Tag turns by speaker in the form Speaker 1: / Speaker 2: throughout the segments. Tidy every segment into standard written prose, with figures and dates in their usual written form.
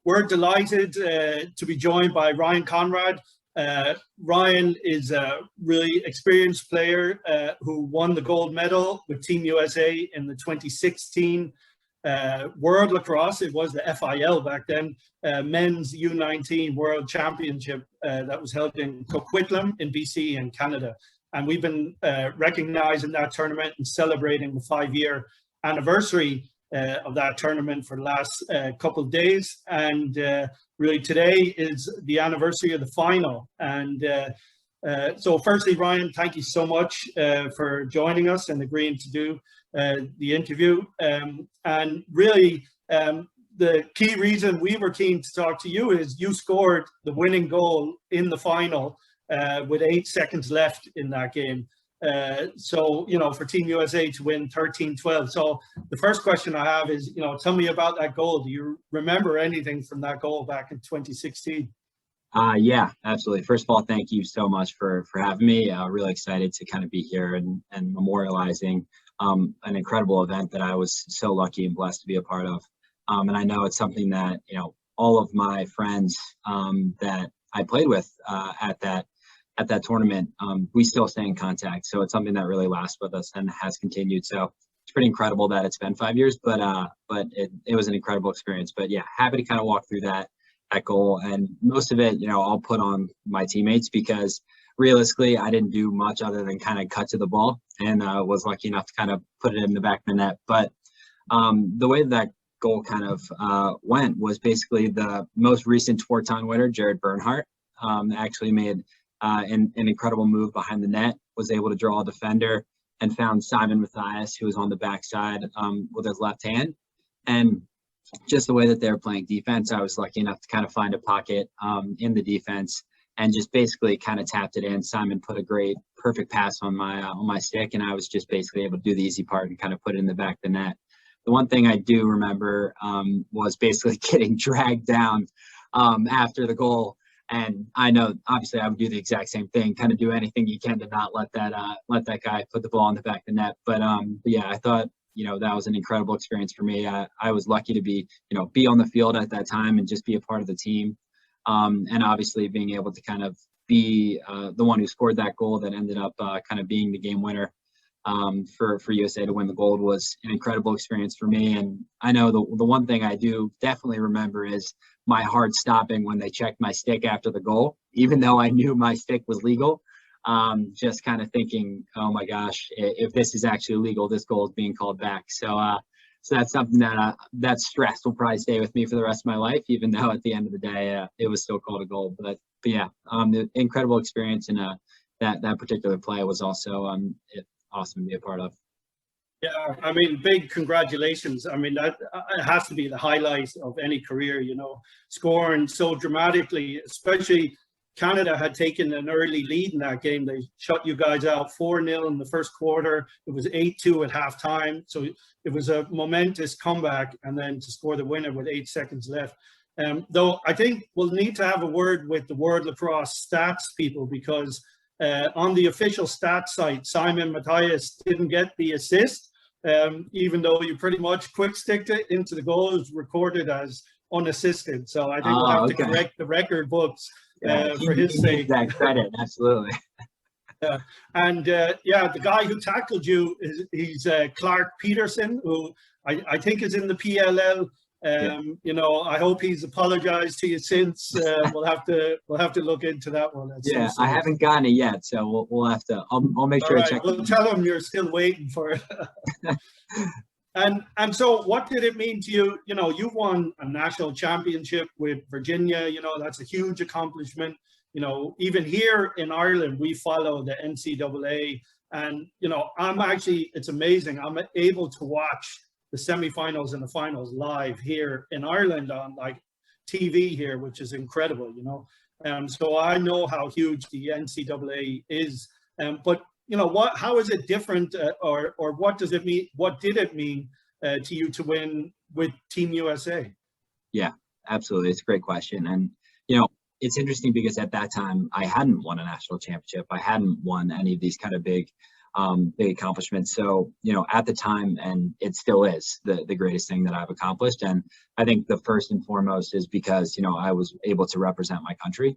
Speaker 1: we're delighted to be joined by Ryan Conrad. Ryan is a really experienced player who won the gold medal with Team USA in the 2016 World Lacrosse. It was the FIL back then, Men's U19 World Championship that was held in Coquitlam in BC in Canada. And we've been recognizing that tournament and celebrating the 5-year anniversary of that tournament for the last couple of days. And really today is the anniversary of the final. And so firstly, Ryan, thank you so much for joining us and agreeing to do the interview. And really, the key reason we were keen to talk to you is you scored the winning goal in the final with 8 seconds left in that game. So, you know, for Team USA to win 13-12. So the first question I have is, you know, tell me about that goal. Do you remember anything from that goal back in 2016?
Speaker 2: Yeah, absolutely. First of all, thank you so much for having me. Really excited to kind of be here and memorializing an incredible event that I was so lucky and blessed to be a part of. And I know it's something that, you know, all of my friends that I played with at that tournament, we still stay in contact. So it's something that really lasts with us and has continued. So it's pretty incredible that it's been 5 years, but it was an incredible experience. But yeah, happy to kind of walk through that goal, and most of it, you know, I'll put on my teammates, because realistically, I didn't do much other than kind of cut to the ball, and was lucky enough to kind of put it in the back of the net. But the way that goal kind of went was basically the most recent Twarton winner, Jared Bernhardt, actually made an incredible move behind the net, was able to draw a defender and found Simon Matthias, who was on the backside with his left hand. And just the way that they were playing defense, I was lucky enough to kind of find a pocket in the defense and just basically kind of tapped it in. Simon put a perfect pass on my stick, and I was just basically able to do the easy part and kind of put it in the back of the net. The one thing I do remember was basically getting dragged down after the goal. And I know, obviously, I would do the exact same thing, kind of do anything you can to not let that guy put the ball in the back of the net. But yeah, I thought, you know, that was an incredible experience for me. I was lucky to be on the field at that time and just be a part of the team. And obviously being able to kind of be the one who scored that goal that ended up kind of being the game winner for USA to win the gold was an incredible experience for me. And I know the one thing I do definitely remember is my heart stopping when they checked my stick after the goal, even though I knew my stick was legal. Just kind of thinking, oh my gosh, if this is actually illegal, this goal is being called back. So that's something that stress will probably stay with me for the rest of my life, even though at the end of the day, it was still called a goal. But yeah, the incredible experience, and that particular play was also awesome to be a part of.
Speaker 1: Yeah, I mean, big congratulations. I mean, that it has to be the highlight of any career, you know, scoring so dramatically. Especially Canada had taken an early lead in that game. They shut you guys out 4-0 in the first quarter. It was 8-2 at halftime. So it was a momentous comeback, and then to score the winner with 8 seconds left. Though I think we'll need to have a word with the World Lacrosse stats people, because on the official stats site, Simon Matthias didn't get the assist, even though you pretty much quick sticked it into the goal. It was recorded as unassisted. So I think we'll have to correct the record books for his sake.
Speaker 2: That credit, absolutely.
Speaker 1: Yeah, and yeah, the guy who tackled you he's Clark Peterson, who I think is in the PLL. You know, I hope he's apologized to you since. We'll have to look into that one.
Speaker 2: Yeah, I haven't gotten it yet, so we'll have to. I'll make sure I check.
Speaker 1: We'll tell him you're still waiting for it. And so, what did it mean to you? You know, you won a national championship with Virginia. You know, that's a huge accomplishment. You know, even here in Ireland, we follow the NCAA, and you know, it's amazing. I'm able to watch the semifinals and the finals live here in Ireland on like TV here, which is incredible, you know. So I know how huge the NCAA is. But you know, how is it different, or what does it mean? What did it mean to you to win with Team USA?
Speaker 2: Yeah, absolutely. It's a great question. And you know, it's interesting because at that time I hadn't won a national championship. I hadn't won any of these kind of big big accomplishment. So, at the time, and it still is the greatest thing that I've accomplished. And I think the first and foremost is because, I was able to represent my country.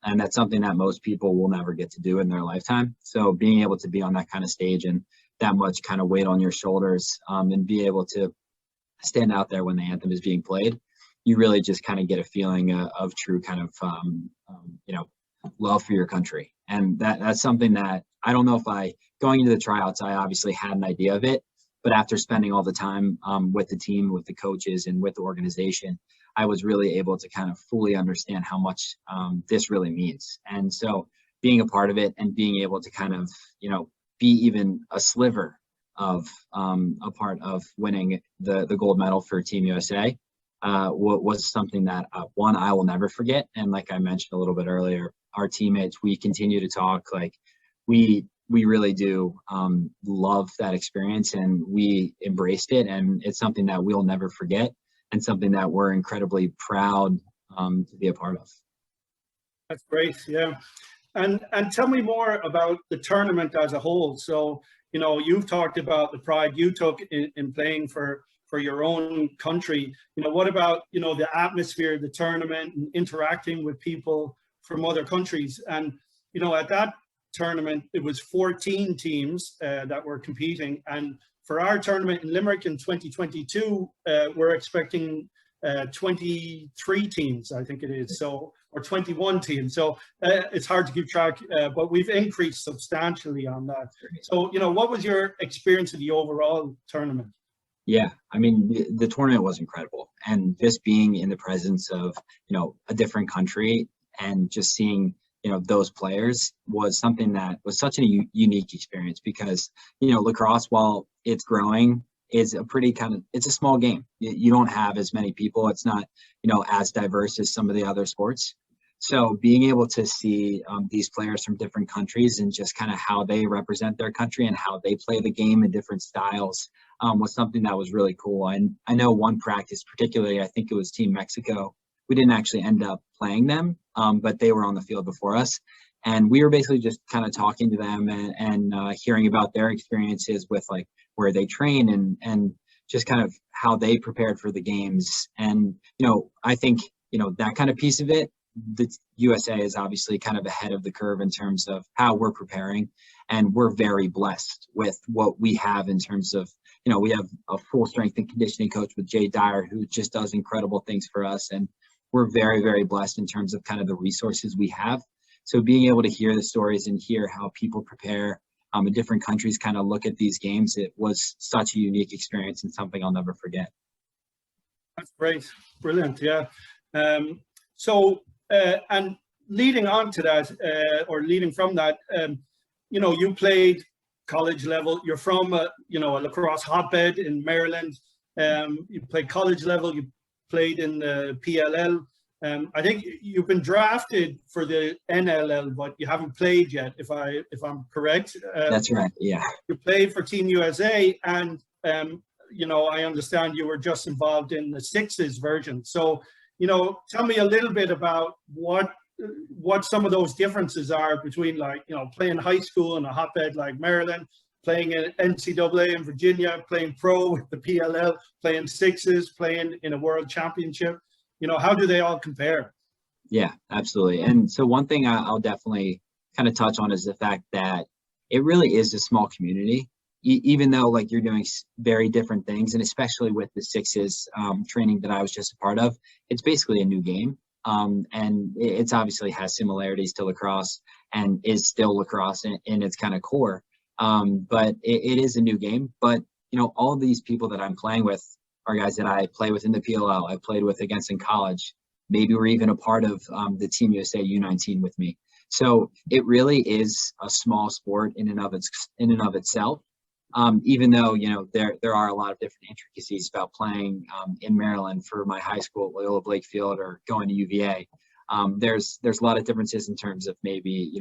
Speaker 2: And that's something that most people will never get to do in their lifetime. So being able to be on that kind of stage and that much kind of weight on your shoulders, and be able to stand out there when the anthem is being played, you really just kind of get a feeling of true kind of, love for your country. And that's something that I don't know if going into the tryouts, I obviously had an idea of it, but after spending all the time with the team, with the coaches, and with the organization, I was really able to kind of fully understand how much this really means. And so being a part of it and being able to kind of, be even a sliver of a part of winning the gold medal for Team USA was something that, one, I will never forget. And like I mentioned a little bit earlier, our teammates, we continue to talk, like we really do love that experience, and we embraced it. And it's something that we'll never forget, and something that we're incredibly proud to be a part of.
Speaker 1: That's great. Yeah. And tell me more about the tournament as a whole. So, you've talked about the pride you took in playing for your own country. What about, the atmosphere of the tournament and interacting with people from other countries? And, at that tournament, it was 14 teams that were competing. And for our tournament in Limerick in 2022, we're expecting 23 teams, I think it is, or 21 teams. So it's hard to keep track, but we've increased substantially on that. So, what was your experience of the overall tournament?
Speaker 2: Yeah, I mean, the tournament was incredible. And just being in the presence of, a different country and just seeing, those players was something that was such a unique experience, because, lacrosse, while it's growing, is it's a small game. You don't have as many people. It's not, as diverse as some of the other sports. So being able to see these players from different countries and just kind of how they represent their country and how they play the game in different styles was something that was really cool. And I know one practice, particularly, I think it was Team Mexico, we didn't actually end up playing them, but they were on the field before us. And we were basically just kind of talking to them and hearing about their experiences with like where they train and just kind of how they prepared for the games. And, I think, that kind of piece of it, the USA is obviously kind of ahead of the curve in terms of how we're preparing. And we're very blessed with what we have in terms of, we have a full strength and conditioning coach with Jay Dyer, who just does incredible things for us. And we're very, very blessed in terms of kind of the resources we have. So being able to hear the stories and hear how people prepare in different countries, kind of look at these games, it was such a unique experience and something I'll never forget.
Speaker 1: That's great. Brilliant. Yeah. And leading on to that, or leading from that, you played college level. You're from a lacrosse hotbed in Maryland. You played college level. You played in the PLL. I think you've been drafted for the NLL, but you haven't played yet, if I'm correct.
Speaker 2: That's right. Yeah.
Speaker 1: You played for Team USA, and I understand you were just involved in the sixes version. So, tell me a little bit about what some of those differences are between, like, playing high school in a hotbed like Maryland, playing in NCAA in Virginia, playing pro with the PLL, playing sixes, playing in a world championship. How do they all compare?
Speaker 2: Yeah, absolutely. And so one thing I'll definitely kind of touch on is the fact that it really is a small community, even though like you're doing very different things. And especially with the sixes training that I was just a part of, it's basically a new game. And it's obviously has similarities to lacrosse and is still lacrosse in its kind of core. But it is a new game. But, all these people that I'm playing with are guys that I play with in the PLL, I played with against in college. Maybe we're even a part of the Team USA U19 with me. So it really is a small sport in and of itself. Even though, there are a lot of different intricacies about playing in Maryland for my high school at Loyola Blakefield or going to UVA. There's a lot of differences in terms of maybe,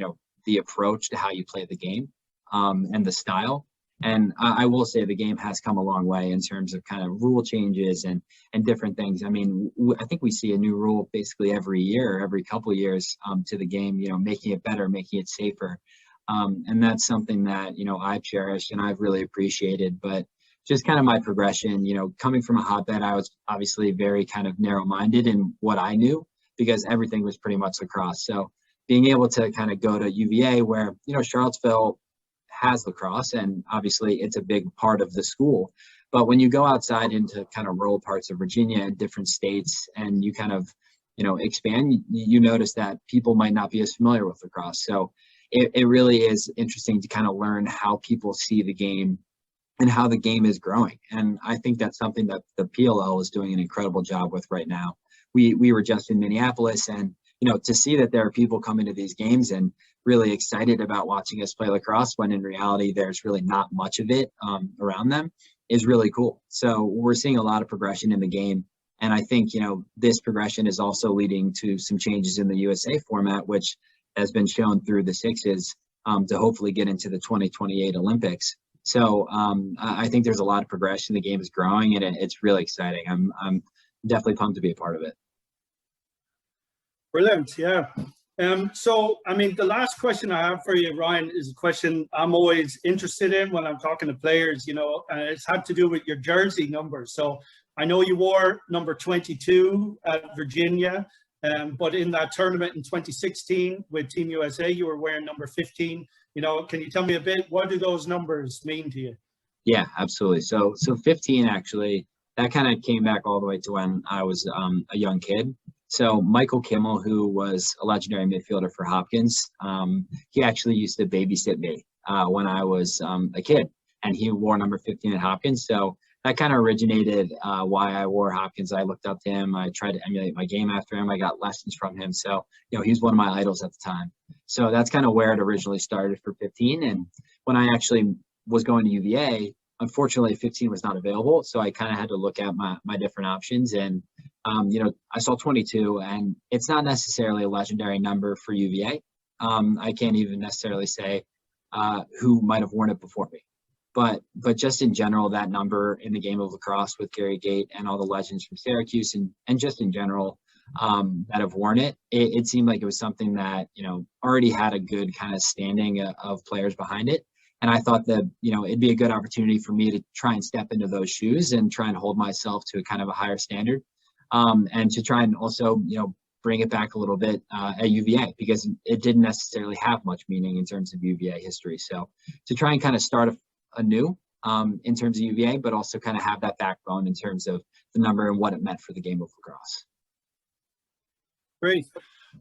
Speaker 2: the approach to how you play the game and the style. And I will say the game has come a long way in terms of kind of rule changes and different things. I mean, I think we see a new rule basically every year, every couple of years to the game, making it better, making it safer. And that's something that, I've cherished and I've really appreciated. But just kind of my progression, coming from a hotbed, I was obviously very kind of narrow-minded in what I knew because everything was pretty much lacrosse. So being able to kind of go to UVA where, Charlottesville has lacrosse and obviously it's a big part of the school. But when you go outside into kind of rural parts of Virginia and different states and you kind of, expand, you notice that people might not be as familiar with lacrosse. So it really is interesting to kind of learn how people see the game and how the game is growing. And I think that's something that the PLL is doing an incredible job with right now. We were just in Minneapolis and, to see that there are people coming to these games and really excited about watching us play lacrosse when in reality there's really not much of it around them is really cool. So we're seeing a lot of progression in the game. And I think, this progression is also leading to some changes in the USA format, which has been shown through the sixes to hopefully get into the 2028 Olympics. So I think there's a lot of progression. The game is growing and it's really exciting. I'm definitely pumped to be a part of it.
Speaker 1: Brilliant. Yeah. So, the last question I have for you, Ryan, is a question I'm always interested in when I'm talking to players, and it's had to do with your jersey number. So I know you wore number 22 at Virginia, but in that tournament in 2016 with Team USA, you were wearing number 15. Can you tell me a bit, what do those numbers mean to you?
Speaker 2: Yeah, absolutely. So 15, actually, that kind of came back all the way to when I was a young kid. So Michael Kimmel, who was a legendary midfielder for Hopkins, he actually used to babysit me when I was a kid, and he wore number 15 at Hopkins. So that kind of originated why I wore Hopkins. I looked up to him. I tried to emulate my game after him. I got lessons from him. So, he's one of my idols at the time. So that's kind of where it originally started for 15. And when I actually was going to UVA, unfortunately, 15 was not available. So I kind of had to look at my different options. And, I saw 22, and it's not necessarily a legendary number for UVA. I can't even necessarily say who might have worn it before me. But just in general, that number in the game of lacrosse with Gary Gait and all the legends from Syracuse and just in general that have worn it, it seemed like it was something that, already had a good kind of standing of players behind it. And I thought that, it'd be a good opportunity for me to try and step into those shoes and try and hold myself to a kind of a higher standard. And to try and also, bring it back a little bit at UVA, because it didn't necessarily have much meaning in terms of UVA history. So to try and kind of start anew in terms of UVA, but also kind of have that backbone in terms of the number and what it meant for the game of lacrosse.
Speaker 1: Great.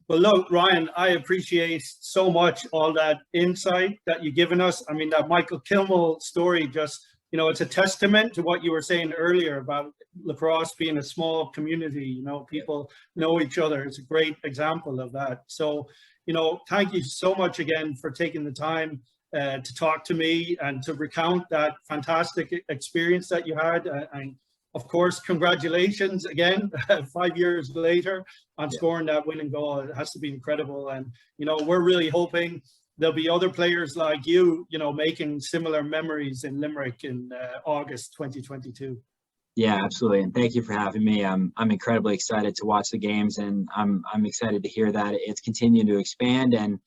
Speaker 1: Well, look, Ryan, I appreciate so much all that insight that you've given us. That Michael Kimmel story just, it's a testament to what you were saying earlier about lacrosse being a small community. People know each other. It's a great example of that. So, thank you so much again for taking the time to talk to me and to recount that fantastic experience that you had. And of course, congratulations again, 5 years later on scoring that winning goal. It has to be incredible. And, we're really hoping there'll be other players like you, making similar memories in Limerick in August 2022.
Speaker 2: Yeah, absolutely. And thank you for having me. I'm incredibly excited to watch the games, and I'm excited to hear that it's continuing to expand, and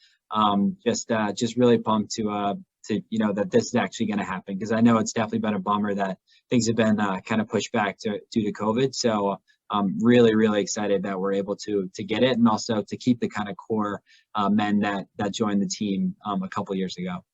Speaker 2: just really pumped to that this is actually going to happen, because I know it's definitely been a bummer that things have been kind of pushed back due to COVID. So I'm really, really excited that we're able to get it, and also to keep the kind of core men that joined the team a couple years ago.